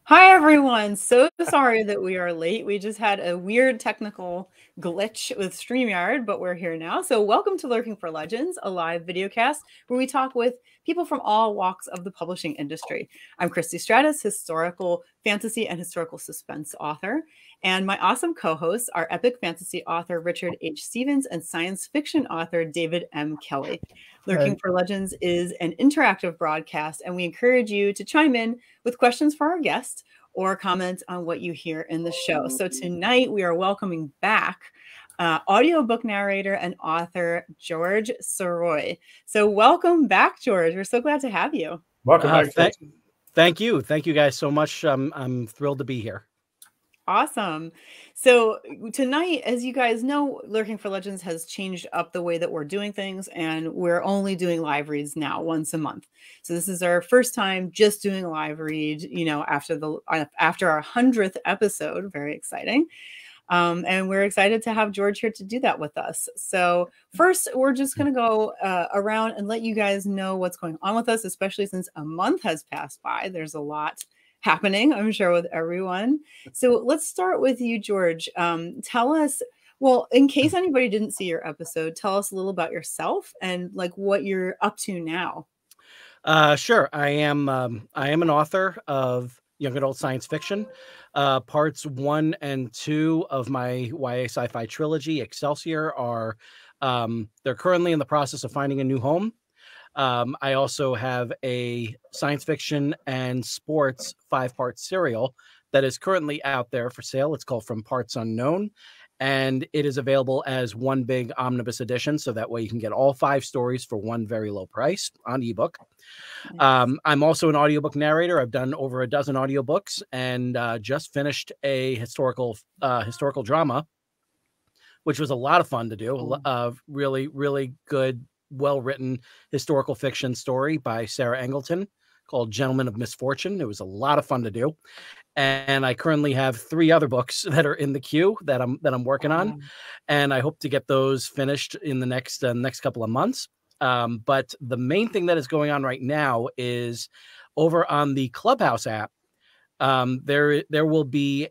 Hi, everyone. So sorry that we are late. We just had a weird technical glitch with StreamYard, but we're here now. So welcome to Lurking for Legends, a live videocast where we talk with people from all walks of the publishing industry. I'm Christie Stratos, historical fantasy and historical suspense author. And my awesome co-hosts are epic fantasy author Richard H. Stevens and science fiction author David M. Kelly. Lurking for Legends is an interactive broadcast, and we encourage you to chime in with questions for our guests or comment on what you hear in the show. So tonight we are welcoming back audiobook narrator and author George Sirois. So welcome back, George. We're so glad to have you. Welcome back. Thank you. Thank you guys so much. I'm thrilled to be here. Awesome. So tonight, as you guys know, Lurking for Legends has changed up the way that we're doing things, and we're only doing live reads now once a month. So this is our first time just doing a live read, after our 100th episode. Very exciting. And we're excited to have George here to do that with us. So first, we're just going to go around and let you guys know what's going on with us, especially since a month has passed by. There's a lot happening, I'm sure, with everyone. So let's start with you, George. Tell us, well, in case anybody didn't see your episode, tell us a little about yourself and like what you're up to now. Sure. I am an author of young adult science fiction. Parts 1 and 2 of my YA sci-fi trilogy, Excelsior, are they're currently in the process of finding a new home. I also have a science fiction and sports 5-part serial that is currently out there for sale. It's called From Parts Unknown, and it is available as one big omnibus edition. So that way you can get all 5 stories for one very low price on ebook. Nice. I'm also an audiobook narrator. I've done over a dozen audiobooks and just finished a historical drama, which was a lot of fun to do. Really, really good, well-written historical fiction story by Sarah Angleton called Gentlemen of Misfortune. It was a lot of fun to do. And I currently have 3 other books that are in the queue that I'm working on. And I hope to get those finished in the next couple of months. But the main thing that is going on right now is over on the Clubhouse app, there will be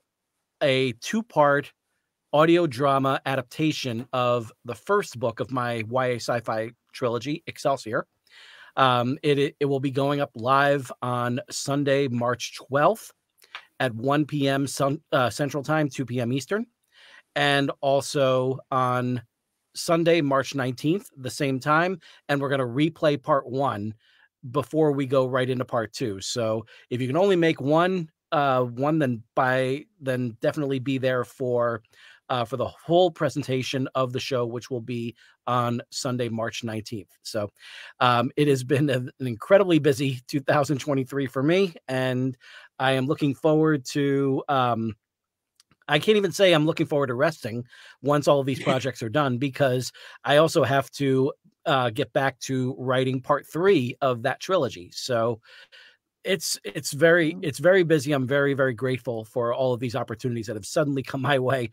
a 2-part audio drama adaptation of the first book of my YA sci-fi trilogy, Excelsior. It will be going up live on Sunday, March 12th at 1 p.m. Central Time, 2 p.m. Eastern, and also on Sunday, March 19th, the same time. And we're going to replay part 1 before we go right into part 2. So if you can only make one, then definitely be there for the whole presentation of the show, which will be on Sunday, March 19th. So it has been an incredibly busy 2023 for me, and I am looking forward to I can't even say I'm looking forward to resting once all of these projects are done, because I also have to get back to writing part 3 of that trilogy. So it's very busy. I'm very, very grateful for all of these opportunities that have suddenly come my way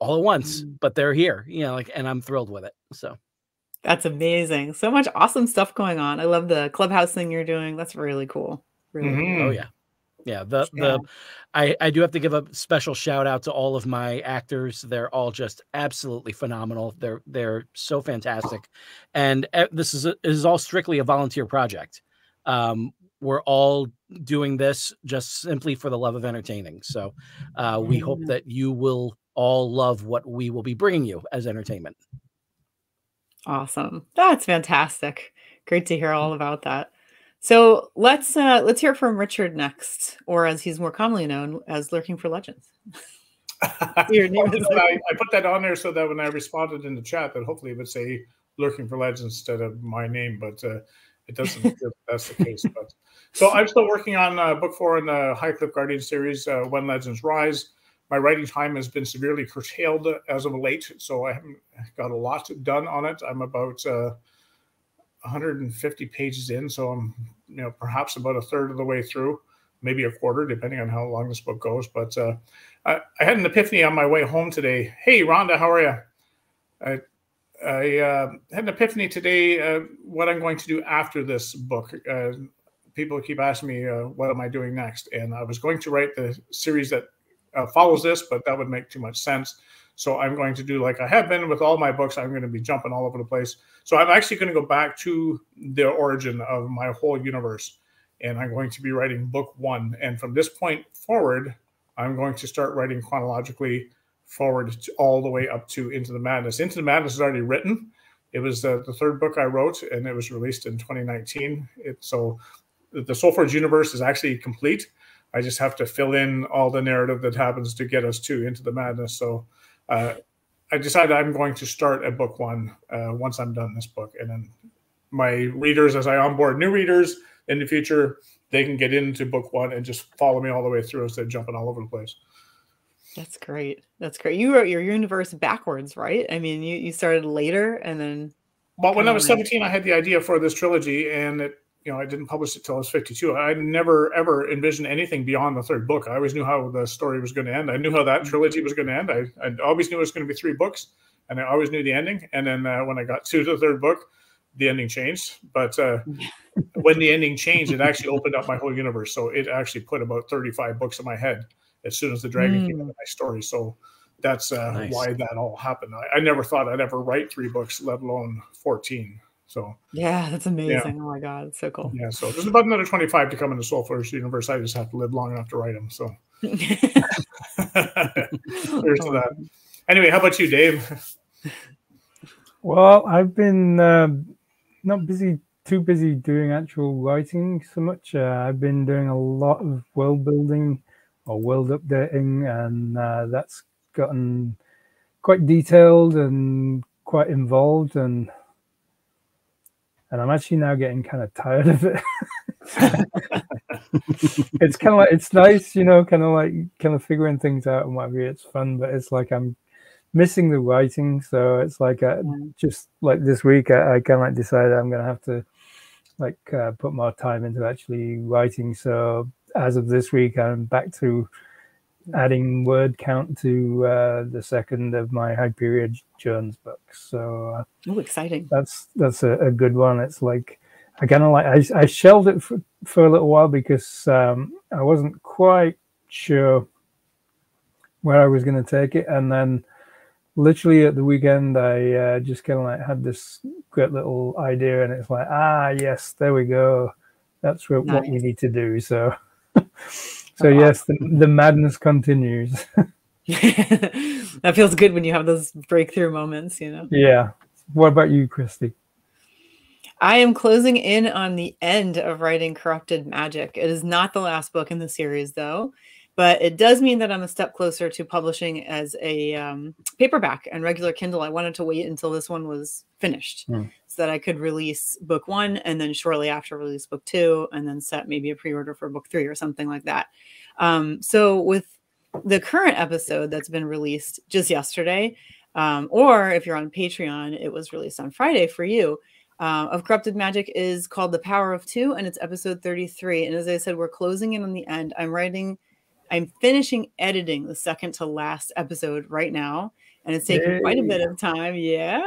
all at once, but they're here, and I'm thrilled with it. So that's amazing. So much awesome stuff going on. I love the Clubhouse thing you're doing. That's really cool. Really cool. Oh yeah. Yeah. I do have to give a special shout out to all of my actors. They're all just absolutely phenomenal. They're so fantastic. And this is all strictly a volunteer project. We're all doing this just simply for the love of entertaining. So we hope that you will all love what we will be bringing you as entertainment. Awesome. That's fantastic. Great to hear all about that. So let's hear from Richard next, or as he's more commonly known as Lurking for Legends. Your name I put that on there so that when I responded in the chat, that hopefully it would say Lurking for Legends instead of my name, but it doesn't appear that's the case. But so I'm still working on book 4 in the High Cliff Guardian series, When Legends Rise. My writing time has been severely curtailed as of late, so I haven't got a lot done on it. I'm about 150 pages in, so I'm perhaps about a third of the way through, maybe a quarter, depending on how long this book goes. But I had an epiphany on my way home today. Hey, Rhonda, how are you? I had an epiphany today what I'm going to do after this book, people keep asking me, what am I doing next? And I was going to write the series that follows this, but that would make too much sense. So I'm going to do like I have been with all my books. I'm going to be jumping all over the place. So I'm actually going to go back to the origin of my whole universe. And I'm going to be writing book 1. And from this point forward, I'm going to start writing chronologically forward all the way up to Into the Madness. Into the Madness is already written. It was the 3rd book I wrote, and it was released in 2019. So the Soulforge universe is actually complete. I just have to fill in all the narrative that happens to get us to Into the Madness. So I decided I'm going to start at book 1 once I'm done this book. And then my readers, as I onboard new readers in the future, they can get into book 1 and just follow me all the way through instead of jumping all over the place. That's great. That's great. You wrote your universe backwards, right? I mean, you started later and then. Well, when I was 17, I had the idea for this trilogy, and I didn't publish it till I was 52. I never ever envisioned anything beyond the 3rd book. I always knew how the story was going to end. I knew how that trilogy was going to end. I always knew it was going to be 3 books, and I always knew the ending. And then when I got to the 3rd book, the ending changed. But when the ending changed, it actually opened up my whole universe. So it actually put about 35 books in my head as soon as the dragon came into my story. So that's Nice. why that all happened. I never thought I'd ever write 3 books, let alone 14. So yeah, that's amazing. Yeah. Oh my God, it's so cool. Yeah, so there's about another 25 to come in the Soulforge universe. I just have to live long enough to write them. So here's to that. Anyway, how about you, Dave? Well, I've been not too busy doing actual writing so much. I've been doing a lot of world building or world updating, and that's gotten quite detailed and quite involved, and I'm actually now getting kind of tired of it. It's kind of like, it's nice, kind of figuring things out and whatever. It's fun, but it's like I'm missing the writing. So it's like just like this week, I kind of like decided I'm going to have to put more time into actually writing. So as of this week, I'm back to adding word count to the 2nd of my Hyperion Jones books. So exciting. That's a good one. It's like I kind of I shelved it for a little while because I wasn't quite sure where I was going to take it, and then literally at the weekend I just kind of had this great little idea, and it's like, yes, there we go, that's what we need to do. So yes, the madness continues. That feels good when you have those breakthrough moments, Yeah. What about you, Christy? I am closing in on the end of writing Corrupted Magic. It is not the last book in the series, though, but it does mean that I'm a step closer to publishing as a paperback and regular Kindle. I wanted to wait until this one was finished so that I could release book 1 and then shortly after release book 2 and then set maybe a pre-order for book 3 or something like that. So with the current episode that's been released just yesterday, or if you're on Patreon, it was released on Friday for you, of Corrupted Magic is called The Power of Two, and it's episode 33. And as I said, we're closing in on the end. I'm finishing editing the second to last episode right now, and it's taking quite a bit of time. Yeah.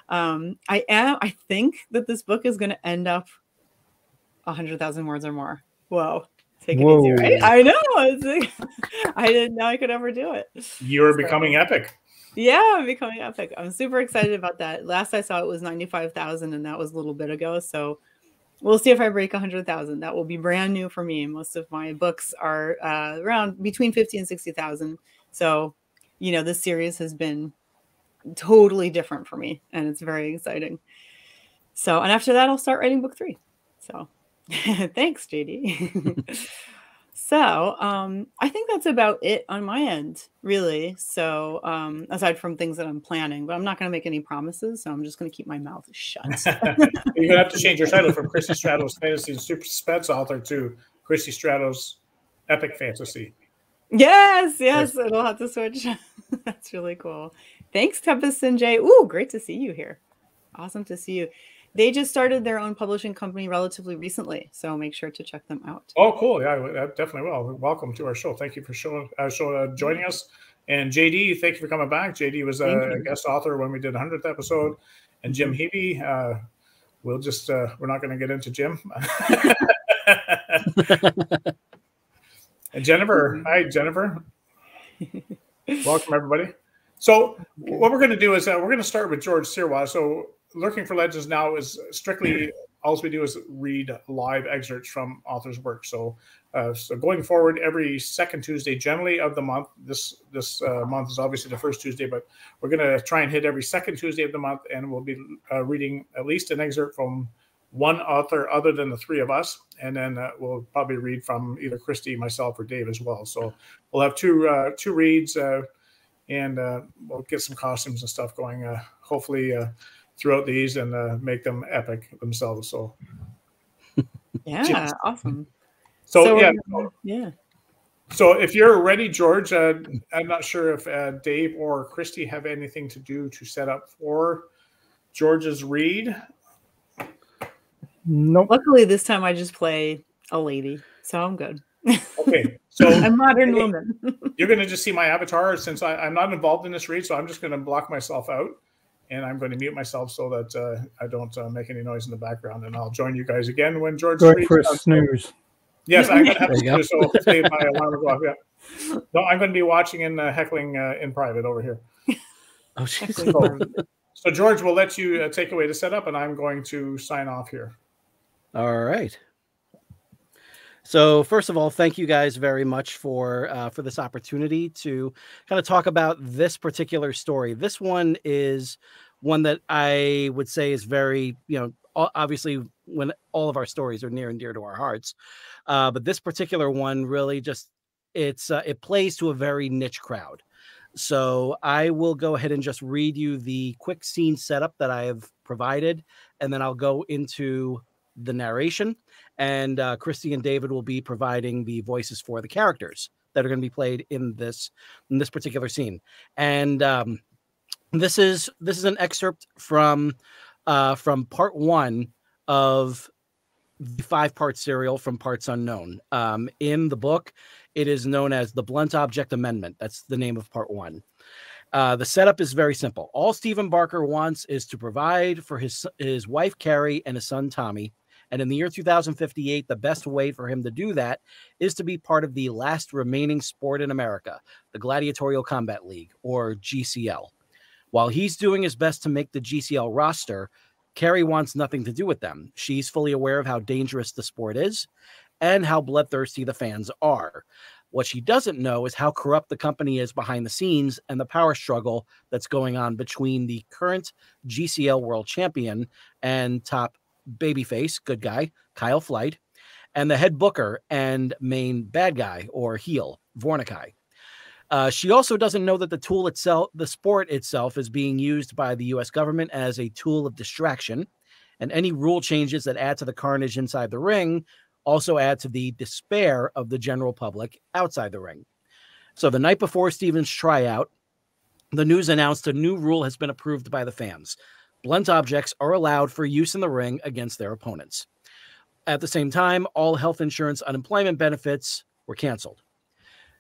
I think that this book is going to end up 100,000 words or more. Whoa. Take it easy, right? I know. I didn't know I could ever do it. You're becoming epic. Yeah, I'm becoming epic. I'm super excited about that. Last I saw it was 95,000, and that was a little bit ago. So we'll see if I break 100,000. That will be brand new for me. Most of my books are around between 50 and 60,000. So, this series has been totally different for me, and it's very exciting. So, and after that, I'll start writing book 3. So thanks, JD. So I think that's about it on my end, really. So aside from things that I'm planning, but I'm not going to make any promises. So I'm just going to keep my mouth shut. You're going to have to change your title from Christie Stratos Fantasy and Super Suspense Author to Christie Stratos Epic Fantasy. Yes. It'll have to switch. That's really cool. Thanks, Tempest and Jay. Ooh, great to see you here. Awesome to see you. They just started their own publishing company relatively recently, so make sure to check them out. Oh, cool. Yeah, I definitely will. Welcome to our show. Thank you for joining us. And JD, thank you for coming back. JD was a guest author when we did the 100th episode. And Jim Hebe, we're not going to get into Jim. And Jennifer, hi, Jennifer. Welcome, everybody. So what we're going to do is we're going to start with George Sirois. So Lurking for Legends now is strictly, all we do is read live excerpts from authors' work. So so going forward, every second Tuesday, generally of the month, this month is obviously the first Tuesday, but we're going to try and hit every second Tuesday of the month, and we'll be reading at least an excerpt from one author other than the three of us, and then we'll probably read from either Christie, myself, or Dave as well. So we'll have two reads, and we'll get some costumes and stuff going, hopefully throughout these, and make them epic themselves. So yeah, awesome. So yeah. So if you're ready, George, I'm not sure if Dave or Christie have anything to do to set up for George's read. Nope. Luckily, this time I just play a lady, so I'm good. Okay, so a modern woman. You're going to just see my avatar since I'm not involved in this read, so I'm just going to block myself out, and I'm going to mute myself so that I don't make any noise in the background, and I'll join you guys again when George reads. For a snooze. Yes, I'm going to have a snooze, so hopefully my alarm will go off. Yeah. No, I'm going to be watching and heckling in private over here. Oh, jeez. So George, we'll let you take away the setup, and I'm going to sign off here. All right. So first of all, thank you guys very much for this opportunity to kind of talk about this particular story. This one is one that I would say is very, obviously when all of our stories are near and dear to our hearts. But this particular one really just, it plays to a very niche crowd. So I will go ahead and just read you the quick scene setup that I have provided, and then I'll go into the narration, and Christie and David will be providing the voices for the characters that are going to be played in this particular scene. And this is an excerpt from part one of the 5-part serial from Parts Unknown. In the book, it is known as the Blunt Object Amendment. That's the name of part one. The setup is very simple. All Stephen Barker wants is to provide for his wife, Carrie, and his son, Tommy. And in the year 2058, the best way for him to do that is to be part of the last remaining sport in America, the Gladiatorial Combat League, or GCL. While he's doing his best to make the GCL roster, Carrie wants nothing to do with them. She's fully aware of how dangerous the sport is and how bloodthirsty the fans are. What she doesn't know is how corrupt the company is behind the scenes and the power struggle that's going on between the current GCL world champion and top babyface, good guy, Kyle Flight, and the head booker and main bad guy, or heel, Vornikai. She also doesn't know that the sport itself is being used by the U.S. government as a tool of distraction, and any rule changes that add to the carnage inside the ring also add to the despair of the general public outside the ring. So the night before Stephen's tryout, the news announced a new rule has been approved by the fans. Blunt objects are allowed for use in the ring against their opponents. At the same time, all health insurance unemployment benefits were canceled.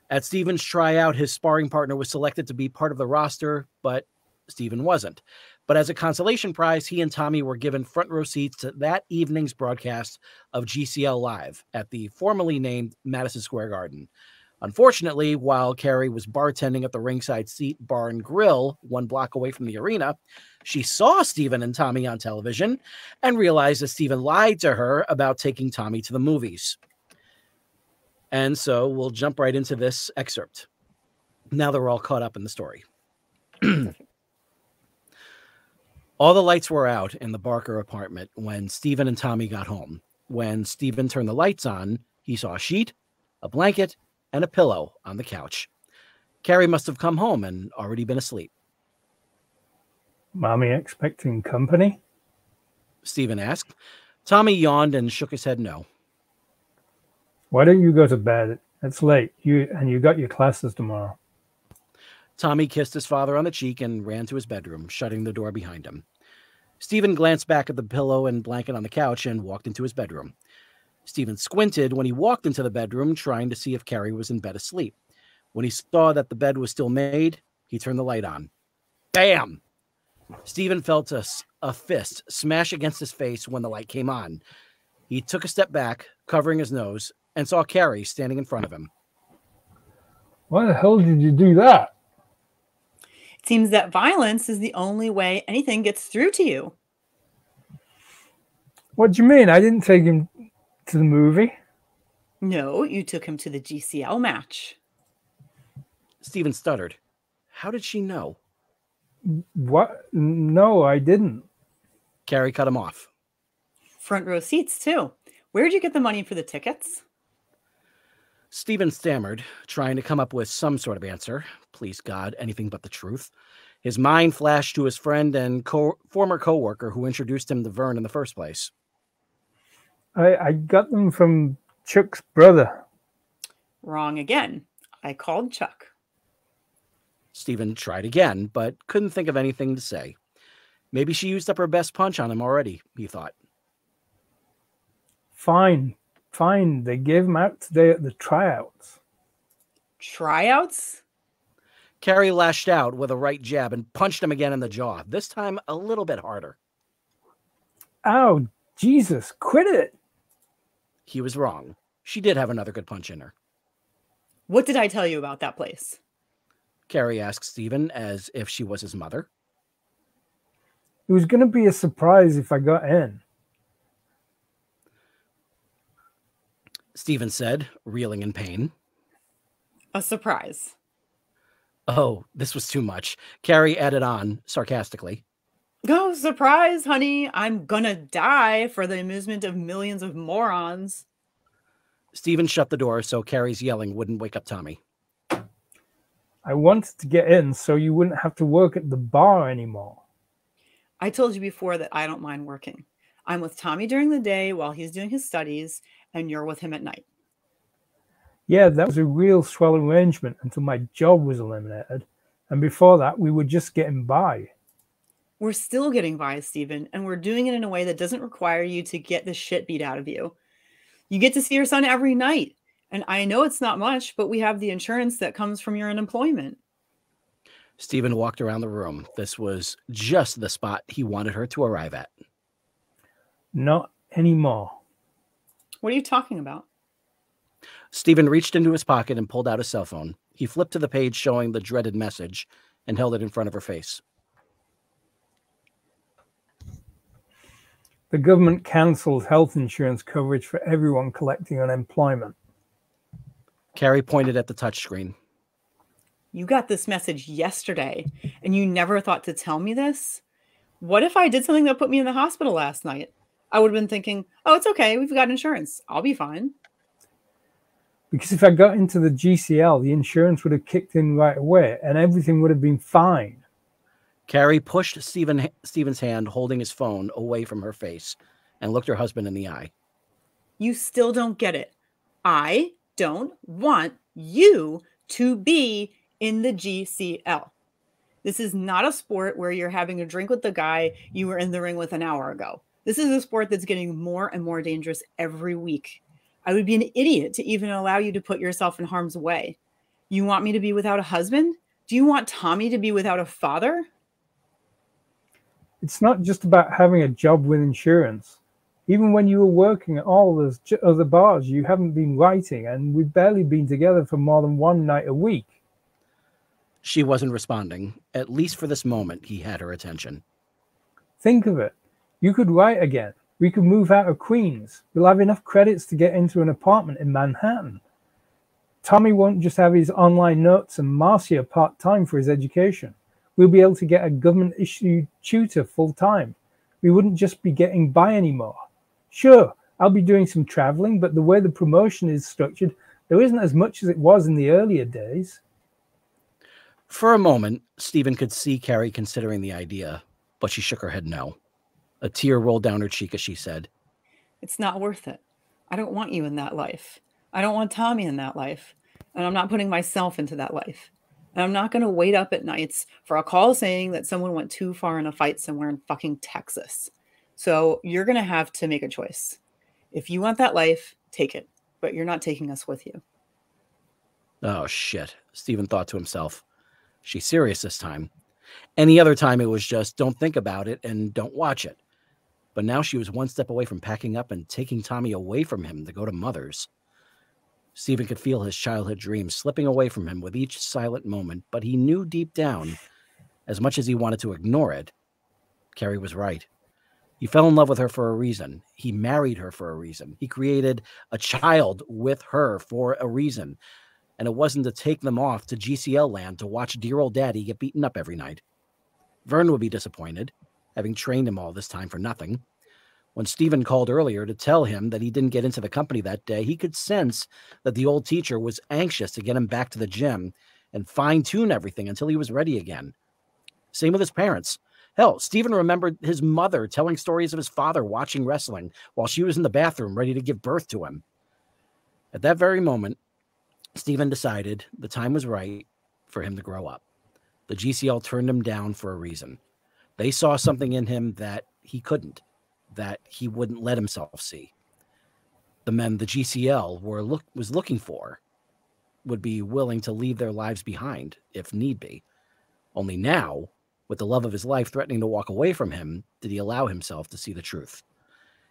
At Stephen's tryout, his sparring partner was selected to be part of the roster, but Stephen wasn't. But as a consolation prize, he and Tommy were given front row seats to that evening's broadcast of GCL Live at the formerly named Madison Square Garden. Unfortunately, while Carrie was bartending at the ringside seat bar and grill 1 block away from the arena, she saw Stephen and Tommy on television and realized that Stephen lied to her about taking Tommy to the movies. And so we'll jump right into this excerpt. Now that we're all caught up in the story. All the lights were out in the Barker apartment when Stephen and Tommy got home. When Stephen turned the lights on, he saw a sheet, a blanket, and a pillow on the couch. Carrie must have come home and already been asleep. Mommy expecting company? Stephen asked. Tommy yawned and shook his head no. Why don't you go to bed? It's late. You got your classes tomorrow. Tommy kissed his father on the cheek and ran to his bedroom, shutting the door behind him. Stephen glanced back at the pillow and blanket on the couch and walked into his bedroom. Stephen squinted when he walked into the bedroom, trying to see if Carrie was in bed asleep. When he saw that the bed was still made, he turned the light on. Bam! Stephen felt a fist smash against his face when the light came on. He took a step back, covering his nose, and saw Carrie standing in front of him. Why the hell did you do that? It seems that violence is the only way anything gets through to you. What do you mean? I didn't take him to the movie. No, you took him to the GCL match. Stephen stuttered. How did she know? What? No, I didn't. Carrie cut him off. Front row seats, too. Where'd you get the money for the tickets? Stephen stammered, trying to come up with some sort of answer. Please God, anything but the truth. His mind flashed to his friend and former co-worker who introduced him to Vern in the first place. I got them from Chuck's brother. Wrong again. I called Chuck. Stephen tried again, but couldn't think of anything to say. Maybe she used up her best punch on him already, he thought. Fine. They gave him out today at the tryouts. Tryouts? Carrie lashed out with a right jab and punched him again in the jaw, this time a little bit harder. Ow, Jesus, quit it. He was wrong. She did have another good punch in her. What did I tell you about that place? Carrie asked Stephen as if she was his mother. It was going to be a surprise if I got in. Stephen said, reeling in pain. A surprise. Oh, this was too much. Carrie added on, sarcastically. Oh, surprise, honey. I'm gonna die for the amusement of millions of morons. Stephen shut the door so Carrie's yelling wouldn't wake up Tommy. I wanted to get in so you wouldn't have to work at the bar anymore. I told you before that I don't mind working. I'm with Tommy during the day while he's doing his studies, and you're with him at night. Yeah, that was a real swell arrangement until my job was eliminated. And before that, we were just getting by. We're still getting by, Stephen, and we're doing it in a way that doesn't require you to get the shit beat out of you. You get to see your son every night. And I know it's not much, but we have the insurance that comes from your unemployment. Stephen walked around the room. This was just the spot he wanted her to arrive at. Not anymore. What are you talking about? Stephen reached into his pocket and pulled out his cell phone. He flipped to the page showing the dreaded message and held it in front of her face. The government cancelled health insurance coverage for everyone collecting unemployment. Carrie pointed at the touchscreen. You got this message yesterday, and you never thought to tell me this? What if I did something that put me in the hospital last night? I would have been thinking, oh, it's okay. We've got insurance. I'll be fine. Because if I got into the GCL, the insurance would have kicked in right away, and everything would have been fine. Carrie pushed Stephen's hand holding his phone away from her face and looked her husband in the eye. You still don't get it. I don't want you to be in the GCL. This is not a sport where you're having a drink with the guy you were in the ring with an hour ago. This is a sport that's getting more and more dangerous every week. I would be an idiot to even allow you to put yourself in harm's way. You want me to be without a husband? Do you want Tommy to be without a father? It's not just about having a job with insurance. Even when you were working at all those other bars, you haven't been writing, and we've barely been together for more than one night a week. She wasn't responding. At least for this moment, he had her attention. Think of it. You could write again. We could move out of Queens. We'll have enough credits to get into an apartment in Manhattan. Tommy won't just have his online notes and Marcia part-time for his education. We'll be able to get a government-issued tutor full-time. We wouldn't just be getting by anymore. Sure, I'll be doing some traveling, but the way the promotion is structured, there isn't as much as it was in the earlier days. For a moment, Stephen could see Carrie considering the idea, but she shook her head no. A tear rolled down her cheek as she said, It's not worth it. I don't want you in that life. I don't want Tommy in that life. And I'm not putting myself into that life. And I'm not going to wait up at nights for a call saying that someone went too far in a fight somewhere in fucking Texas. So you're going to have to make a choice. If you want that life, take it. But you're not taking us with you. Oh, shit, Stephen thought to himself. She's serious this time. Any other time it was just don't think about it and don't watch it. But now she was one step away from packing up and taking Tommy away from him to go to Mother's. Stephen could feel his childhood dreams slipping away from him with each silent moment, but he knew deep down, as much as he wanted to ignore it, Carrie was right. He fell in love with her for a reason. He married her for a reason. He created a child with her for a reason. And it wasn't to take them off to GCL land to watch dear old daddy get beaten up every night. Vern would be disappointed, having trained him all this time for nothing. When Stephen called earlier to tell him that he didn't get into the company that day, he could sense that the old teacher was anxious to get him back to the gym and fine-tune everything until he was ready again. Same with his parents. Hell, Stephen remembered his mother telling stories of his father watching wrestling while she was in the bathroom ready to give birth to him. At that very moment, Stephen decided the time was right for him to grow up. The GCL turned him down for a reason. They saw something in him that he couldn't, that he wouldn't let himself see. The men the GCL was looking for would be willing to leave their lives behind if need be. Only now, with the love of his life threatening to walk away from him, did he allow himself to see the truth.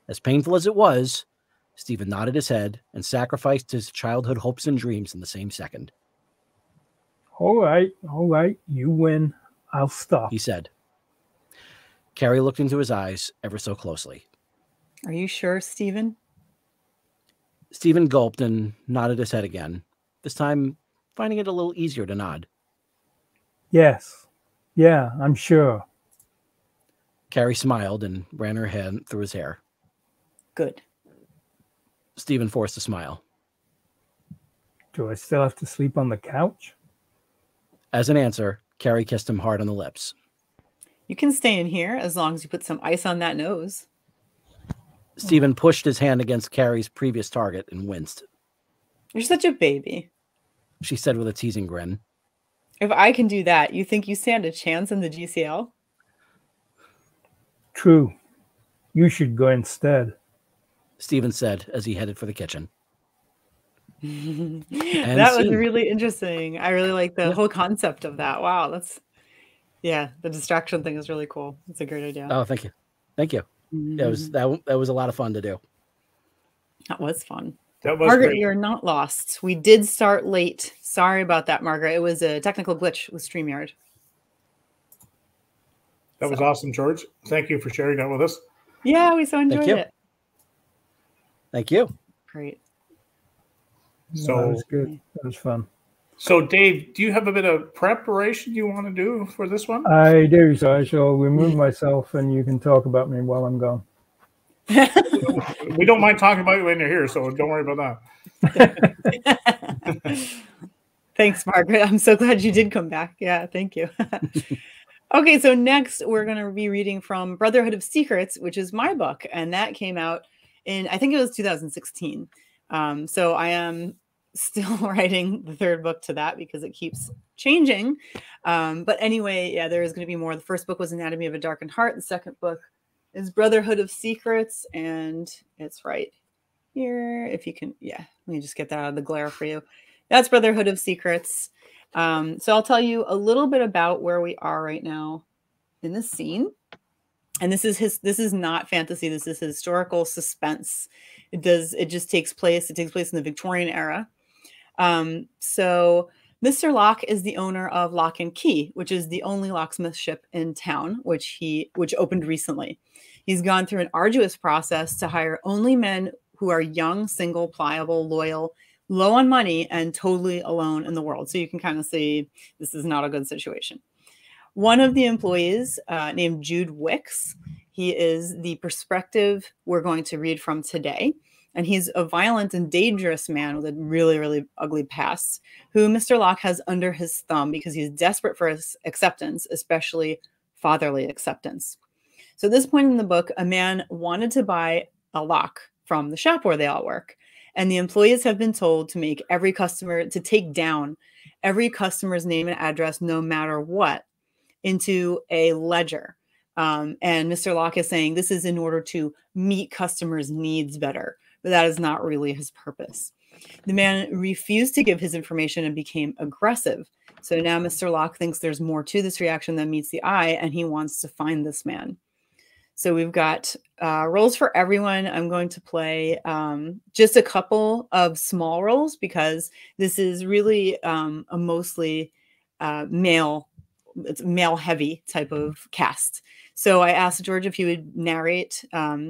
As painful as it was, Stephen nodded his head and sacrificed his childhood hopes and dreams in the same second. All right, you win. I'll stop, he said. Carrie looked into his eyes ever so closely. Are you sure, Stephen? Stephen gulped and nodded his head again, this time finding it a little easier to nod. Yes. Yeah, I'm sure. Carrie smiled and ran her hand through his hair. Good. Stephen forced a smile. Do I still have to sleep on the couch? As an answer, Carrie kissed him hard on the lips. You can stay in here as long as you put some ice on that nose. Stephen pushed his hand against Carrie's previous target and winced. You're such a baby, she said with a teasing grin. If I can do that, you think you stand a chance in the GCL? True. You should go instead, Stephen said as he headed for the kitchen. That was really interesting. I really like the whole concept of that. Wow, the distraction thing is really cool. It's a great idea. Oh, thank you. Thank you. That was a lot of fun to do. That was fun. That was Margaret, great. you're not lost. We did start late. Sorry about that, Margaret. It was a technical glitch with StreamYard. That was awesome, George. Thank you for sharing that with us. Yeah, we so enjoyed it. Thank you. Great. So that was good. That was fun. So, Dave, do you have a bit of preparation you want to do for this one? I do, so I shall remove myself and you can talk about me while I'm gone. We don't mind talking about you when you're here, so don't worry about that. Thanks, Margaret. I'm so glad you did come back. Yeah, thank you. Okay, so next we're going to be reading from Brotherhood of Secrets, which is my book, and that came out in, I think it was 2016. So I am still writing the third book to that because it keeps changing. But anyway, yeah, there is going to be more. The first book was Anatomy of a Darkened Heart. The second book is Brotherhood of Secrets, and it's right here. If you can, yeah, let me just get that out of the glare for you. That's Brotherhood of Secrets. So I'll tell you a little bit about where we are right now in the scene. And this is not fantasy. This is historical suspense. It just takes place in the Victorian era. So Mr. Locke is the owner of Lock and Key, which is the only locksmith ship in town, which opened recently. He's gone through an arduous process to hire only men who are young, single, pliable, loyal, low on money, and totally alone in the world. So you can kind of see this is not a good situation. One of the employees named Jude Wicks, he is the perspective we're going to read from today. And he's a violent and dangerous man with a really, really ugly past who Mr. Locke has under his thumb because he's desperate for his acceptance, especially fatherly acceptance. So at this point in the book, a man wanted to buy a lock from the shop where they all work. And the employees have been told to take down every customer's name and address, no matter what, into a ledger. And Mr. Locke is saying this is in order to meet customers' needs better. But that is not really his purpose. The man refused to give his information and became aggressive. So now Mr. Locke thinks there's more to this reaction than meets the eye, and he wants to find this man. So we've got roles for everyone. I'm going to play just a couple of small roles because this is really a mostly male, it's male heavy type of cast. So I asked George if he would narrate.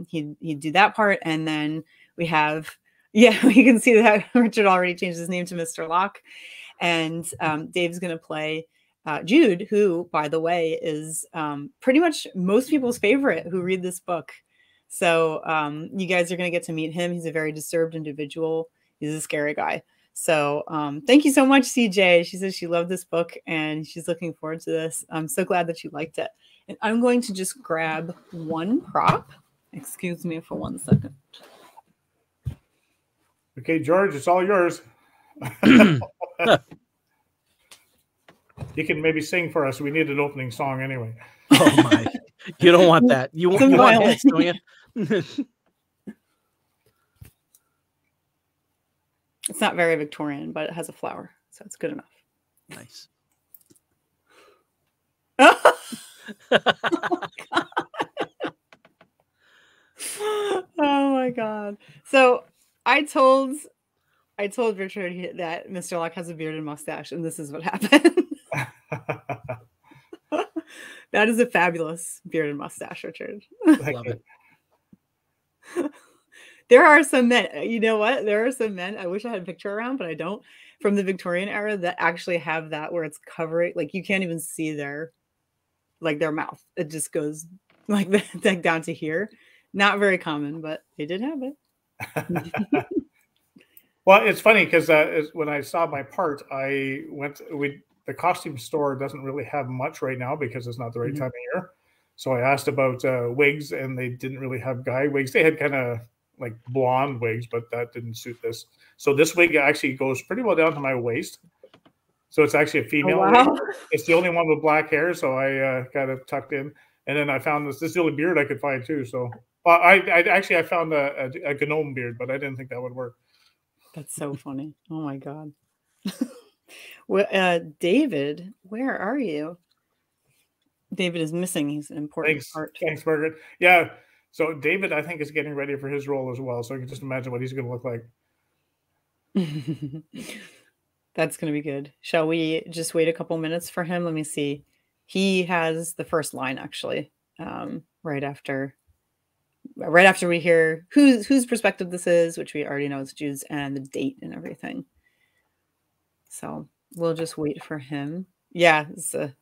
He'd do that part, and then we have, yeah, you can see that Richard already changed his name to Mr. Locke, and Dave's going to play Jude, who, by the way, is pretty much most people's favorite who read this book. So you guys are going to get to meet him. He's a very disturbed individual. He's a scary guy. So thank you so much, CJ. She says she loved this book and she's looking forward to this. I'm so glad that you liked it. And I'm going to just grab one prop. Excuse me for 1 second. Okay, George, it's all yours. You can maybe sing for us. We need an opening song anyway. Oh my! You don't want that. You want hits, don't you? It's not very Victorian, but it has a flower, so it's good enough. Nice. Oh my god! So I told Richard that Mr. Locke has a beard and mustache, and this is what happened. That is a fabulous beard and mustache, Richard. Love it. There are some men, you know what? There are some men, I wish I had a picture around, but I don't, from the Victorian era that actually have that where it's covering, like you can't even see their mouth. It just goes like down to here. Not very common, but they did have it. Well, it's funny because when I saw my part, the costume store doesn't really have much right now because it's not the right time of year. So I asked about wigs, and they didn't really have guy wigs. They had kind of like blonde wigs, but that didn't suit this. So this wig actually goes pretty well down to my waist. So it's actually a female wig. It's the only one with black hair, so I got it tucked in. And then I found this is the only beard I could find too. So I found a gnome beard, but I didn't think that would work. That's so funny. Oh my god. Well, David, where are you? David is missing. He's an important part. Thanks, Margaret. Yeah. So David, I think, is getting ready for his role as well. So I can just imagine what he's going to look like. That's going to be good. Shall we just wait a couple minutes for him? Let me see. He has the first line actually, right after we hear whose perspective this is, which we already know is Jude's, and the date and everything. So we'll just wait for him. Yeah,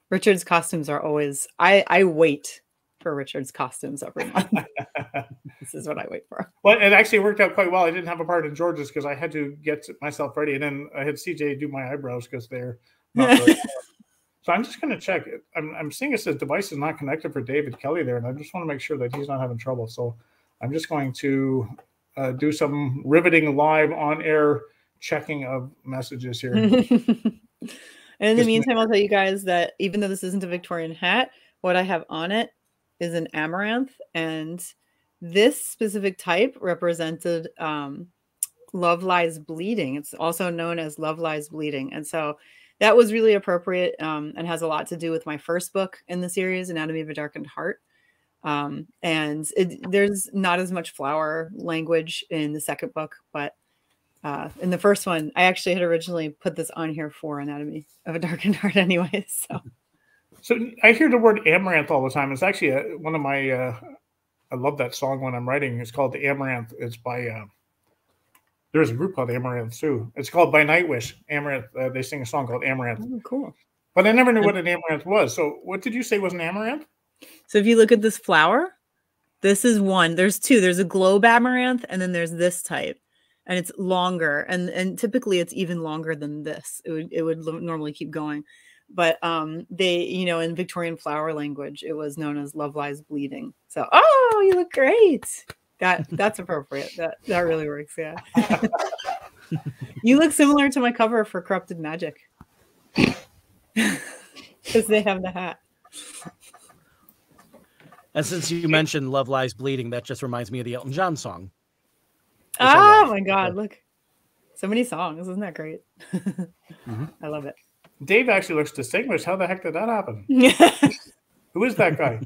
Richard's costumes are always. I wait for Richard's costumes every month. This is what I wait for. Well, it actually worked out quite well. I didn't have a part in George's because I had to get myself ready, and then I had CJ do my eyebrows because they're not very So I'm just going to check it. I'm seeing it says device is not connected for David Kelly there, and I just want to make sure that he's not having trouble. So I'm just going to do some riveting live on-air checking of messages here. And in the meantime, I'll tell you guys that even though this isn't a Victorian hat, what I have on it is an amaranth, and this specific type represented Love Lies Bleeding. It's also known as Love Lies Bleeding, and so that was really appropriate and has a lot to do with my first book in the series, Anatomy of a Darkened Heart. And there's not as much flower language in the second book, but in the first one, I actually had originally put this on here for Anatomy of a Darkened Heart anyway. So I hear the word amaranth all the time. It's actually one of my, I love that song when I'm writing. It's called The Amaranth. It's by, there's a group called Amaranth too. It's called By Nightwish. Amaranth. They sing a song called Amaranth. Oh, cool. But I never knew what an amaranth was. So what did you say was an amaranth? So if you look at this flower, this is one. There's two. There's a globe amaranth, and then there's this type. And it's longer, and typically it's even longer than this. It would normally keep going, but they, in Victorian flower language, it was known as Love Lies Bleeding. So, oh, you look great. That's appropriate. That really works. Yeah. You look similar to my cover for Corrupted Magic because they have the hat. And since you mentioned Love Lies Bleeding, that just reminds me of the Elton John song. Oh my God, look. So many songs. Isn't that great? I love it. Dave actually looks distinguished. How the heck did that happen? Who is that guy?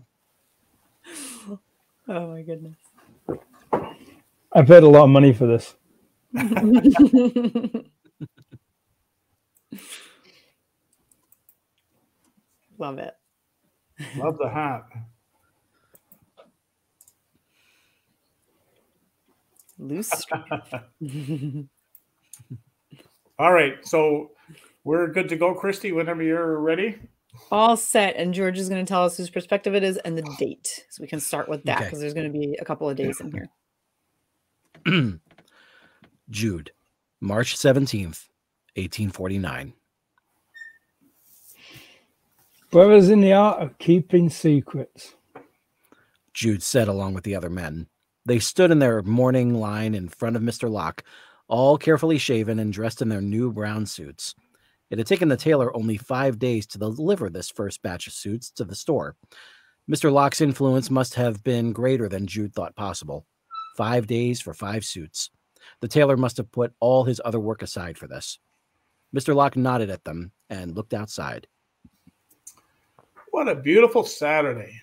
Oh my goodness. I paid a lot of money for this. Love it. Love the hat. Loose strength. All right, so we're good to go, Christy, whenever you're ready. All set, and George is going to tell us whose perspective it is and the date, so we can start with that because Okay. there's going to be a couple of days in here. Jude, March 17th, 1849. Brothers in the art of keeping secrets, Jude said along with the other men. They stood in their morning line in front of Mr. Locke, all carefully shaven and dressed in their new brown suits. It had taken the tailor only 5 days to deliver this first batch of suits to the store. Mr. Locke's influence must have been greater than Jude thought possible. 5 days for 5 suits. The tailor must have put all his other work aside for this. Mr. Locke nodded at them and looked outside. What a beautiful Saturday.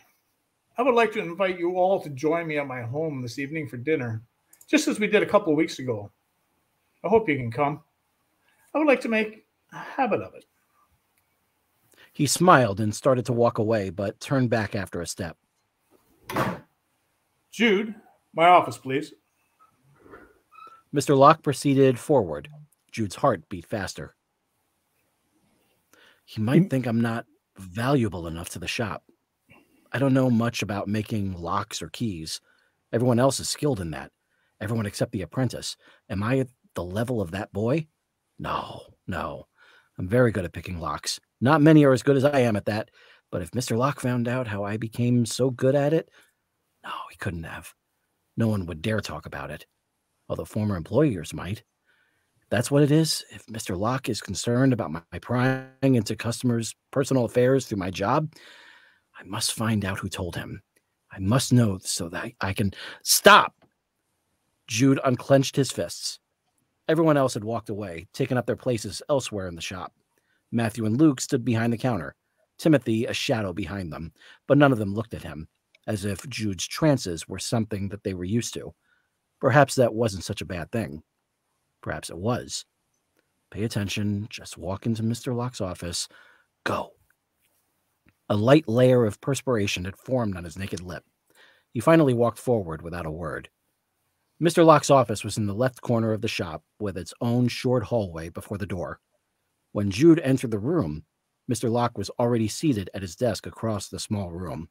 I would like to invite you all to join me at my home this evening for dinner, just as we did a couple of weeks ago. I hope you can come. I would like to make a habit of it. He smiled and started to walk away, but turned back after a step. Jude, my office, please. Mr. Locke proceeded forward. Jude's heart beat faster. He might think I'm not valuable enough to the shop. I don't know much about making locks or keys. Everyone else is skilled in that. Everyone except the apprentice. Am I at the level of that boy? No. I'm very good at picking locks. Not many are as good as I am at that. But if Mr. Locke found out how I became so good at it, no, he couldn't have. No one would dare talk about it. Although former employers might. That's what it is. If Mr. Locke is concerned about my prying into customers' personal affairs through my job, I must find out who told him. I must know so that I can stop. Jude unclenched his fists. Everyone else had walked away, taken up their places elsewhere in the shop. Matthew and Luke stood behind the counter, Timothy a shadow behind them, but none of them looked at him, as if Jude's trances were something that they were used to. Perhaps that wasn't such a bad thing. Perhaps it was. Pay attention, just walk into Mr. Locke's office. Go. A light layer of perspiration had formed on his naked lip. He finally walked forward without a word. Mr. Locke's office was in the left corner of the shop, with its own short hallway before the door. When Jude entered the room, Mr. Locke was already seated at his desk across the small room.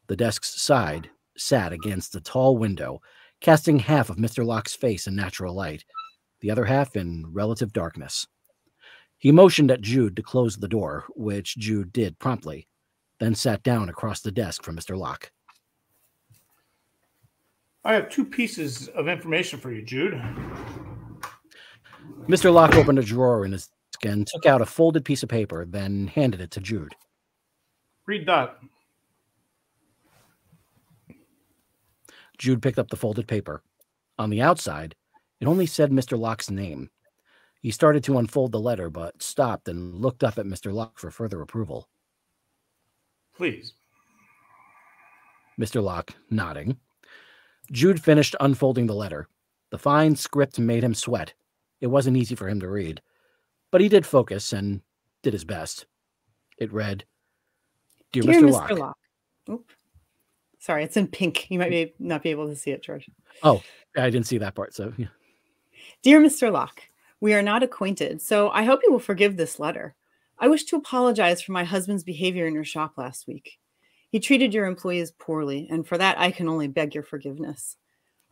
The desk's side sat against a tall window, casting half of Mr. Locke's face in natural light, the other half in relative darkness. He motioned at Jude to close the door, which Jude did promptly, then sat down across the desk from Mr. Locke. I have 2 pieces of information for you, Jude. Mr. Locke opened a drawer in his desk and took out a folded piece of paper, then handed it to Jude. Read that. Jude picked up the folded paper. On the outside, it only said Mr. Locke's name. He started to unfold the letter, but stopped and looked up at Mr. Locke for further approval. Please. Mr. Locke, nodding. Jude finished unfolding the letter. The fine script made him sweat. It wasn't easy for him to read, but he did focus and did his best. It read, Dear Mr. Locke. Oop. Sorry, it's in pink. You might not be able to see it, George. Oh, I didn't see that part, so yeah. Dear Mr. Locke, we are not acquainted, so I hope you will forgive this letter. I wish to apologize for my husband's behavior in your shop last week. He treated your employees poorly, and for that I can only beg your forgiveness.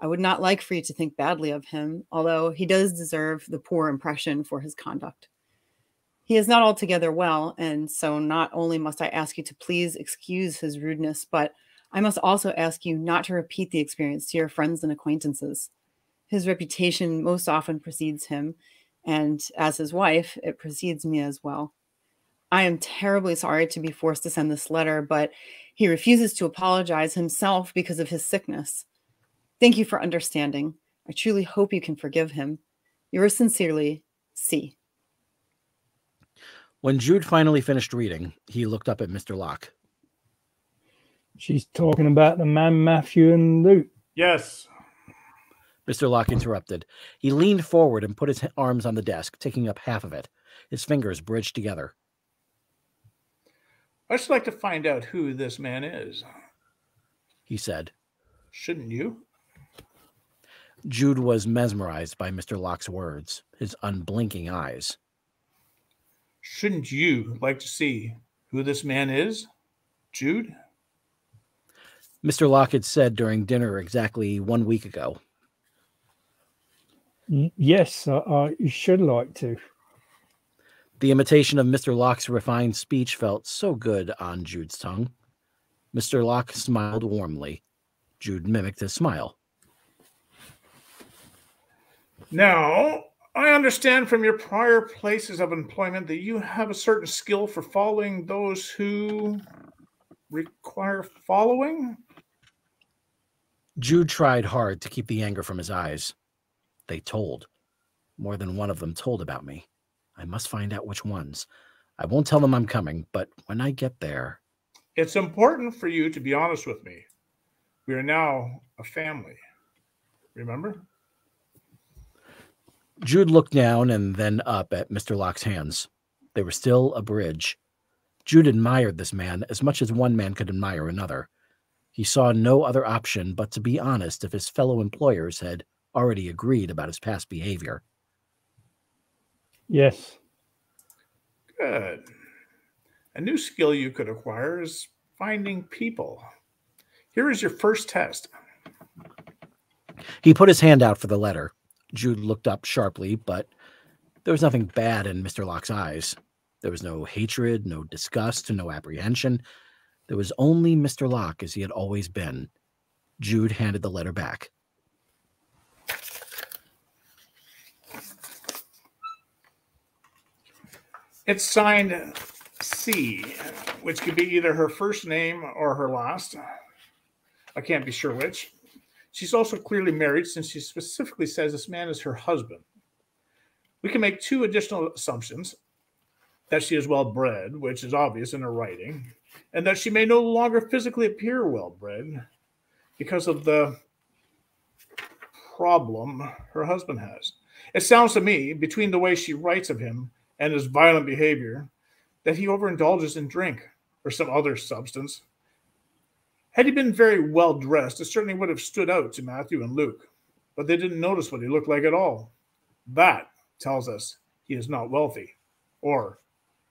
I would not like for you to think badly of him, although he does deserve the poor impression for his conduct. He is not altogether well, and so not only must I ask you to please excuse his rudeness, but I must also ask you not to repeat the experience to your friends and acquaintances. His reputation most often precedes him, and as his wife, it precedes me as well. I am terribly sorry to be forced to send this letter, but he refuses to apologize himself because of his sickness. Thank you for understanding. I truly hope you can forgive him. Yours sincerely, C. When Jude finally finished reading, he looked up at Mr. Locke. She's talking about the man, Matthew and Luke. Yes. Mr. Locke interrupted. He leaned forward and put his arms on the desk, taking up half of it. His fingers bridged together. I'd just like to find out who this man is, he said. Shouldn't you? Jude was mesmerized by Mr. Locke's words, his unblinking eyes. Shouldn't you like to see who this man is, Jude? Mr. Locke had said during dinner exactly 1 week ago. Yes, I should like to. The imitation of Mr. Locke's refined speech felt so good on Jude's tongue. Mr. Locke smiled warmly. Jude mimicked his smile. Now, I understand from your prior places of employment that you have a certain skill for following those who require following? Jude tried hard to keep the anger from his eyes. They told. More than one of them told about me. I must find out which ones. I won't tell them I'm coming, but when I get there... It's important for you to be honest with me. We are now a family. Remember? Jude looked down and then up at Mr. Locke's hands. They were still a bridge. Jude admired this man as much as one man could admire another. He saw no other option but to be honest if his fellow employers had already agreed about his past behavior. Yes. Good. A new skill you could acquire is finding people. Here is your first test. He put his hand out for the letter. Jude looked up sharply, but there was nothing bad in Mr. Locke's eyes. There was no hatred, no disgust, no apprehension. There was only Mr. Locke as he had always been. Jude handed the letter back. It's signed C, which could be either her first name or her last. I can't be sure which. She's also clearly married since she specifically says this man is her husband. We can make two additional assumptions: that she is well-bred, which is obvious in her writing, and that she may no longer physically appear well-bred because of the problem her husband has. It sounds to me, between the way she writes of him and his violent behavior, that he overindulges in drink or some other substance. Had he been very well dressed, it certainly would have stood out to Matthew and Luke, but they didn't notice what he looked like at all. That tells us he is not wealthy, or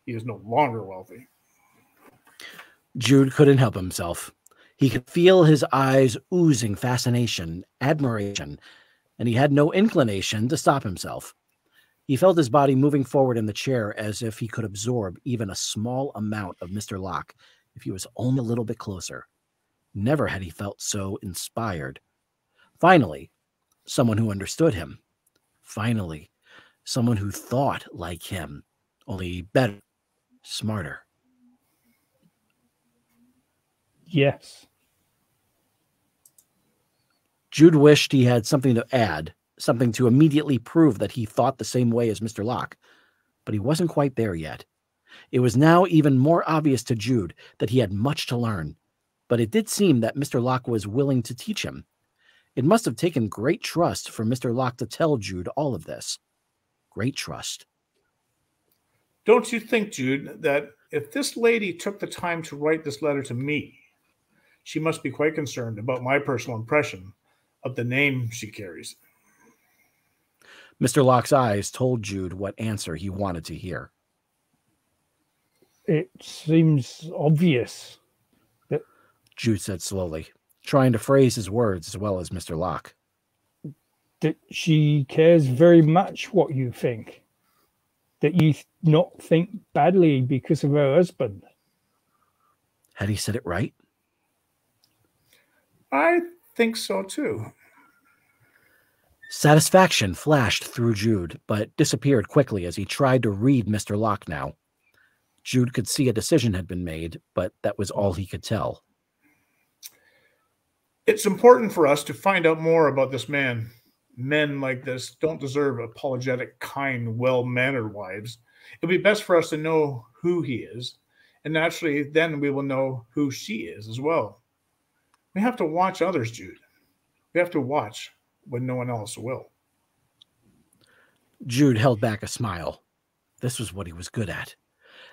he is no longer wealthy. Jude couldn't help himself. He could feel his eyes oozing fascination, admiration, and he had no inclination to stop himself. He felt his body moving forward in the chair as if he could absorb even a small amount of Mr. Locke if he was only a little bit closer. Never had he felt so inspired. Finally, someone who understood him. Finally, someone who thought like him, only better, smarter. Yes. Jude wished he had something to add, something to immediately prove that he thought the same way as Mr. Locke, but he wasn't quite there yet. It was now even more obvious to Jude that he had much to learn, but it did seem that Mr. Locke was willing to teach him. It must have taken great trust for Mr. Locke to tell Jude all of this. Great trust. Don't you think, Jude, that if this lady took the time to write this letter to me, she must be quite concerned about my personal impression of the name she carries? Mr. Locke's eyes told Jude what answer he wanted to hear. It seems obvious. Jude said slowly, trying to phrase his words as well as Mr. Locke. That she cares very much what you think. That you not think badly because of her husband. Had he said it right? I think so too. Satisfaction flashed through Jude, but disappeared quickly as he tried to read Mr. Locke now. Jude could see a decision had been made, but that was all he could tell. It's important for us to find out more about this man. Men like this don't deserve apologetic, kind, well-mannered wives. It'll be best for us to know who he is, and naturally then we will know who she is as well. We have to watch others, Jude. We have to watch when no one else will. Jude held back a smile. This was what he was good at.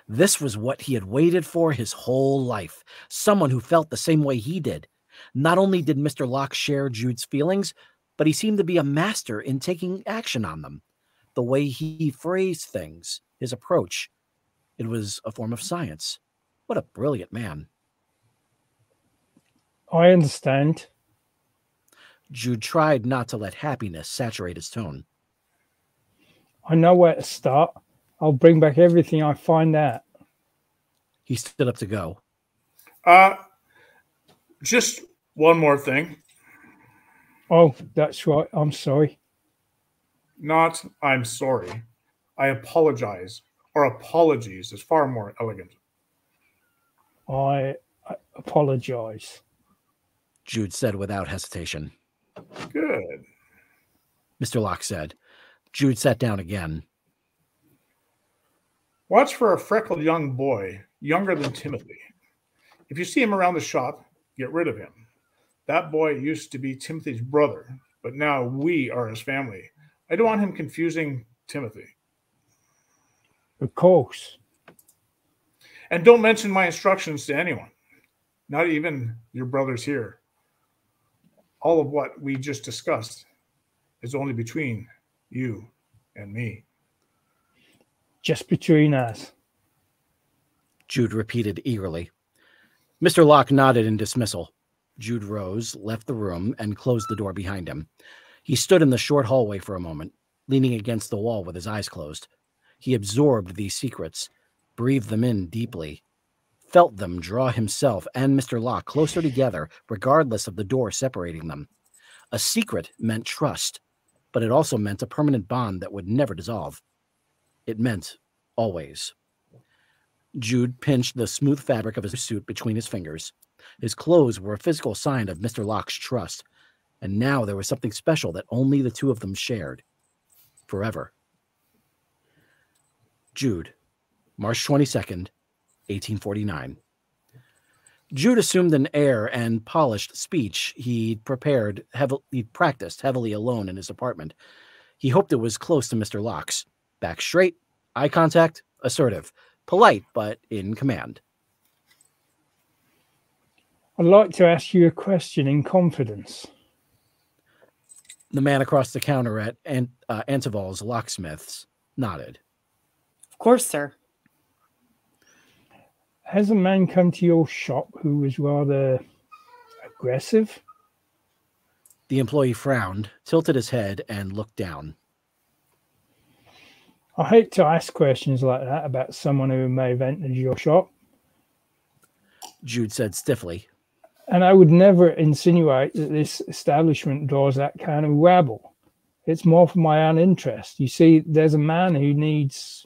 This was what he had waited for his whole life. Someone who felt the same way he did. Not only did Mr. Locke share Jude's feelings, but he seemed to be a master in taking action on them. The way he phrased things, his approach, it was a form of science. What a brilliant man. I understand. Jude tried not to let happiness saturate his tone. I know where to start. I'll bring back everything I find out. He stood up to go. Just one more thing. Oh, that's right. I'm sorry. Not I'm sorry. I apologize. Or apologies is far more elegant. I apologize. Jude said without hesitation. Good. Mr. Locke said. Jude sat down again. Watch for a freckled young boy, younger than Timothy. If you see him around the shop, get rid of him. That boy used to be Timothy's brother, but now we are his family. I don't want him confusing Timothy. Of course. And don't mention my instructions to anyone, not even your brothers here. All of what we just discussed is only between you and me. Just between us. Jude repeated eagerly. Mr. Locke nodded in dismissal. Jude rose, left the room, and closed the door behind him. He stood in the short hallway for a moment, leaning against the wall with his eyes closed. He absorbed these secrets, breathed them in deeply, felt them draw himself and Mr. Locke closer together, regardless of the door separating them. A secret meant trust, but it also meant a permanent bond that would never dissolve. It meant always. Jude pinched the smooth fabric of his suit between his fingers. His clothes were a physical sign of Mr. Locke's trust, and now there was something special that only the two of them shared. Forever. Jude, March 22nd, 1849. Jude assumed an air and polished speech he'd practiced heavily alone in his apartment. He hoped it was close to Mr. Locke's. Back straight, eye contact, assertive, polite, but in command. I'd like to ask you a question in confidence. The man across the counter at Antival's locksmiths nodded. Of course, sir. Has a man come to your shop who was rather aggressive? The employee frowned, tilted his head, and looked down. I hate to ask questions like that about someone who may have entered your shop. Jude said stiffly. And I would never insinuate that this establishment draws that kind of rabble. It's more for my own interest. You see, there's a man who needs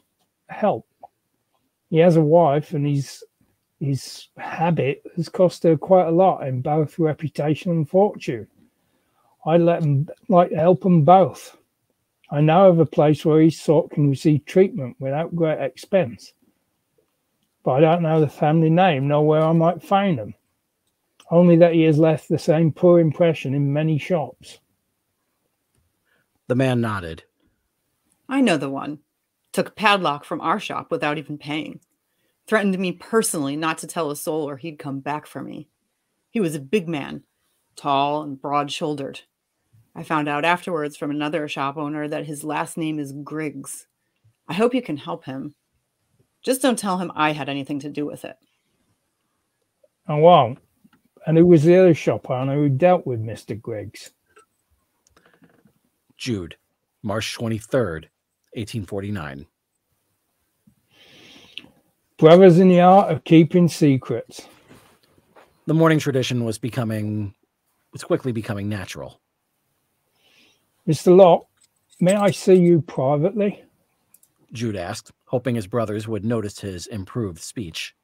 help. He has a wife, and his habit has cost her quite a lot in both reputation and fortune. I'd like to help them both. I know of a place where each sort can receive treatment without great expense. But I don't know the family name nor where I might find them. Only that he has left the same poor impression in many shops. The man nodded. I know the one. Took a padlock from our shop without even paying. Threatened me personally not to tell a soul or he'd come back for me. He was a big man, tall and broad-shouldered. I found out afterwards from another shop owner that his last name is Griggs. I hope you can help him. Just don't tell him I had anything to do with it. I won't. And who was the other shop owner who dealt with Mr. Griggs? Jude, March 23rd, 1849. Brothers in the art of keeping secrets. The morning tradition was quickly becoming natural. Mr. Locke, may I see you privately? Jude asked, hoping his brothers would notice his improved speech.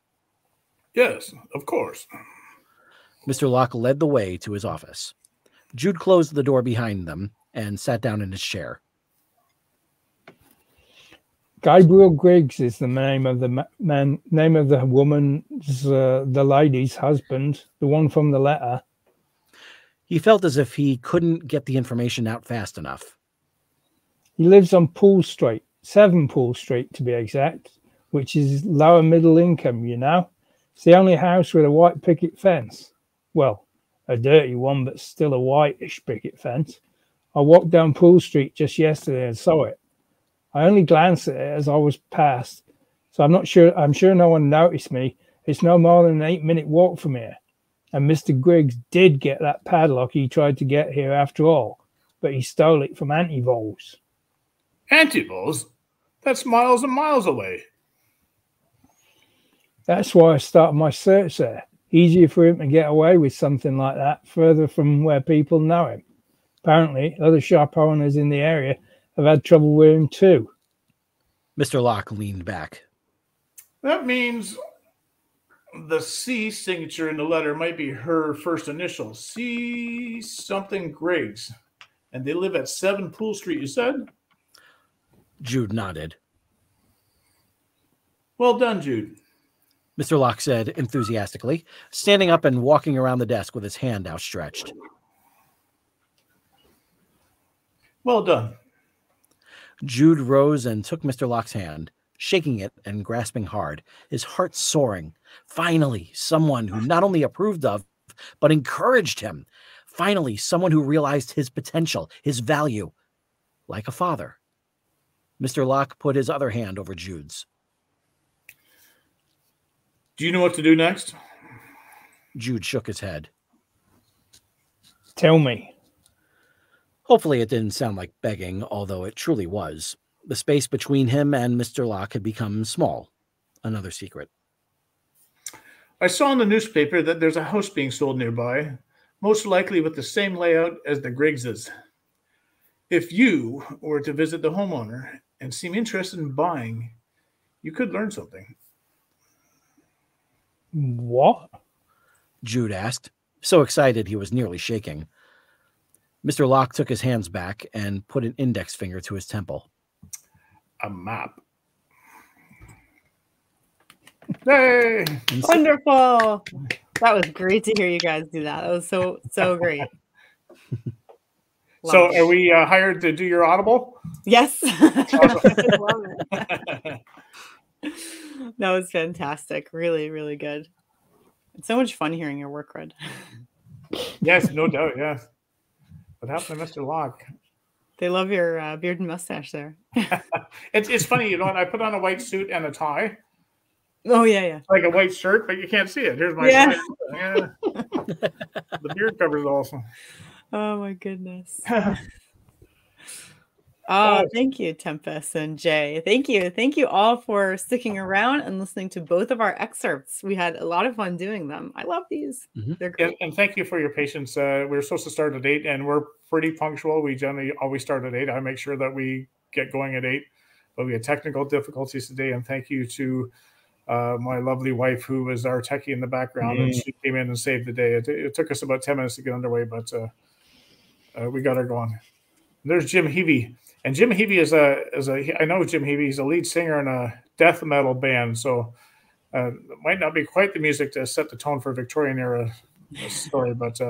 Yes, of course. Mr. Locke led the way to his office. Jude closed the door behind them and sat down in his chair. Gabriel Griggs is the name of the name of the woman's, the lady's husband, the one from the letter. He felt as if he couldn't get the information out fast enough. He lives on Pool Street, 7 Pool Street to be exact, which is lower middle income, you know. It's the only house with a white picket fence. Well, a dirty one, but still a whitish picket fence. I walked down Pool Street just yesterday and saw it. I only glanced at it as I was past, so I'm sure no one noticed me. It's no more than an 8-minute walk from here. And Mr. Griggs did get that padlock he tried to get here after all, but he stole it from Antivo's. Antivo's? That's miles and miles away. That's why I started my search there. Easier for him to get away with something like that further from where people know him. Apparently, other shop owners in the area have had trouble with him too. Mr. Locke leaned back. That means the C signature in the letter might be her first initial. C something Griggs. And they live at 7 Pool Street, you said? Jude nodded. Well done, Jude. Mr. Locke said enthusiastically, standing up and walking around the desk with his hand outstretched. Well done. Jude rose and took Mr. Locke's hand, shaking it and grasping hard, his heart soaring. Finally, someone who not only approved of, but encouraged him. Finally, someone who realized his potential, his value, like a father. Mr. Locke put his other hand over Jude's. Do you know what to do next? Jude shook his head. Tell me. Hopefully it didn't sound like begging, although it truly was. The space between him and Mr. Locke had become small. Another secret. I saw in the newspaper that there's a house being sold nearby, most likely with the same layout as the Griggses. If you were to visit the homeowner and seem interested in buying, you could learn something. What? Jude asked, so excited he was nearly shaking. Mr. Locke took his hands back and put an index finger to his temple. A map. Hey! Wonderful. That was great to hear you guys do that. That was so great. So are we hired to do your Audible? Yes. Awesome. Love it. That was fantastic. Really, really good. It's so much fun hearing your work, Red. Yes, no doubt. Yes. What happened to Mr. Locke? They love your beard and mustache there. It's funny, you know what? I put on a white suit and a tie. Oh, yeah. Like a white shirt, but you can't see it. Here's my tie. Yeah. The beard covers it also. Oh, my goodness. Oh, thank you, Tempest and Jay. Thank you. Thank you all for sticking around and listening to both of our excerpts. We had a lot of fun doing them. I love these. Mm-hmm. They're great. And thank you for your patience. We were supposed to start at 8, and we're pretty punctual. We generally always start at 8. I make sure that we get going at 8. But we had technical difficulties today, and thank you to my lovely wife, who was our techie in the background, and she came in and saved the day. It took us about 10 minutes to get underway, but we got her going. There's Jim Heavey. And Jim Heavey I know Jim Heavey. He's a lead singer in a death metal band, so it might not be quite the music to set the tone for Victorian era story, but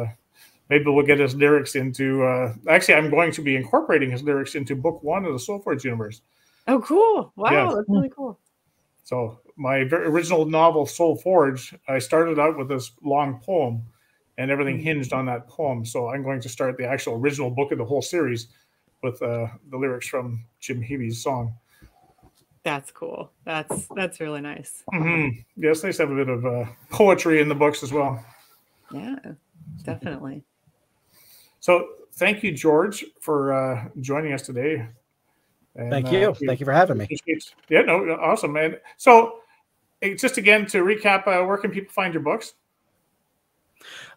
maybe we'll get his lyrics into. Actually, I'm going to be incorporating his lyrics into book 1 of the Soulforge universe. Oh, cool! Wow, yes. That's really cool. So my original novel, Soulforge, I started out with this long poem, and everything hinged on that poem. So I'm going to start the actual original book of the whole series with the lyrics from Jim Heavey's song. That's cool. That's really nice. Mm-hmm. Yeah, it's nice to have a bit of poetry in the books as well. Yeah, definitely. So thank you, George, for joining us today. And, thank you. Thank you for having me. Yeah, no, awesome, man. So just again, to recap, where can people find your books?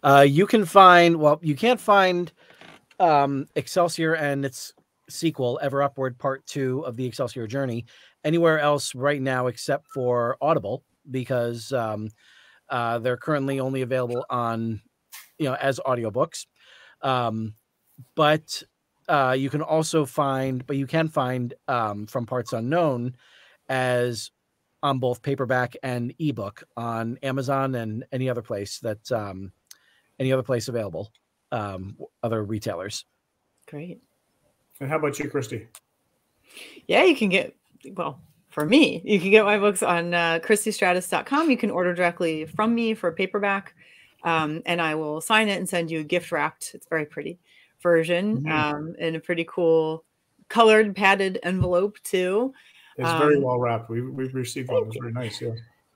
You can't find Excelsior and its sequel, Ever Upward Part 2 of the Excelsior Journey, anywhere else right now except for Audible, because they're currently only available on, as audiobooks. But you can also find, From Parts Unknown as on both paperback and ebook on Amazon and any other place available. other retailers. Great. And how about you, Christie? Yeah, you can get, well, for me, you can get my books on ChristieStratos.com. You can order directly from me for paperback, and I will sign it and send you a gift wrapped, it's very pretty, version in a pretty cool colored padded envelope too. It's very well wrapped. We've received one. It's very nice. Yeah.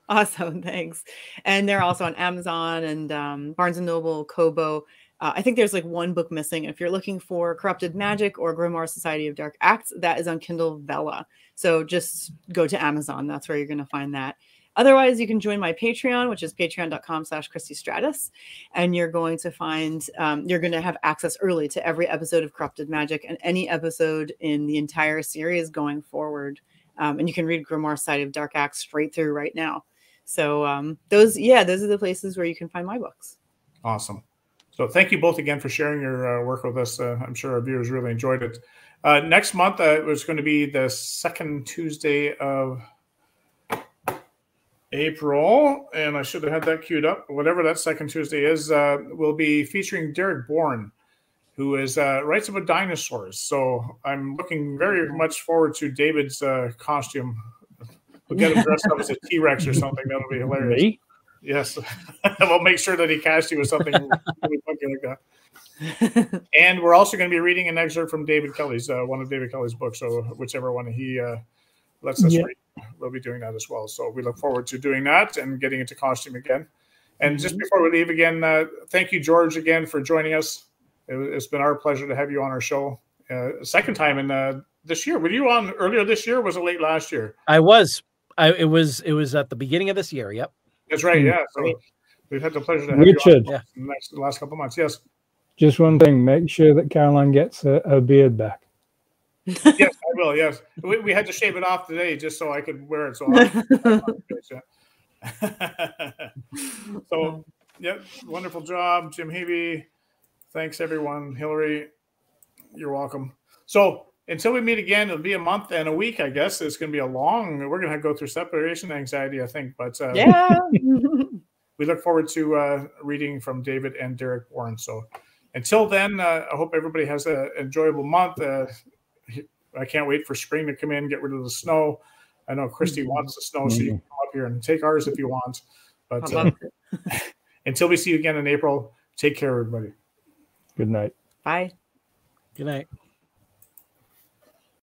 Awesome, thanks. And they're also on Amazon and Barnes & Noble, Kobo. I think there's like one book missing. If you're looking for Corrupted Magic or Grimoire Society of Dark Acts, that is on Kindle Vella. So just go to Amazon. That's where you're going to find that. Otherwise, you can join my Patreon, which is patreon.com/Christie Stratos. And you're going to find, you're going to have access early to every episode of Corrupted Magic and any episode in the entire series going forward. And you can read Grimoire Society of Dark Acts straight through right now. So those are the places where you can find my books. Awesome. So thank you both again for sharing your work with us. I'm sure our viewers really enjoyed it. Next month, it was going to be the second Tuesday of April, and I should have had that queued up. Whatever that second Tuesday is, we'll be featuring Derek Bourne, who is writes about dinosaurs. So I'm looking very much forward to David's costume. We'll get him dressed up as a T-Rex or something. That'll be hilarious. Me? Yes. We'll make sure that he cast you with something really funky like that. And we're also going to be reading an excerpt from David Kelly's, one of David Kelly's books. So whichever one he lets us read, we'll be doing that as well. So we look forward to doing that and getting into costume again. And just before we leave again, thank you, George, again for joining us. It's been our pleasure to have you on our show. Second time in this year. Were you on earlier this year? Or was it late last year? I was. It was at the beginning of this year. Yep. That's right. Yeah. So we've had the pleasure to have Richard, you on in the last couple of months. Yes. Just one thing. Make sure that Caroline gets her beard back. Yes, I will. Yes. We had to shave it off today just so I could wear it. So, yeah, wonderful job, Jim Hebe. Thanks, everyone. Hillary, you're welcome. So until we meet again, it'll be a month and a week, I guess. It's going to be we're going to go through separation anxiety, I think. But we look forward to reading from David and Derek Warren. So until then, I hope everybody has an enjoyable month. I can't wait for spring to come in, get rid of the snow. I know Christie wants the snow, so you can come up here and take ours if you want. But until we see you again in April, take care, everybody. Good night. Bye. Good night.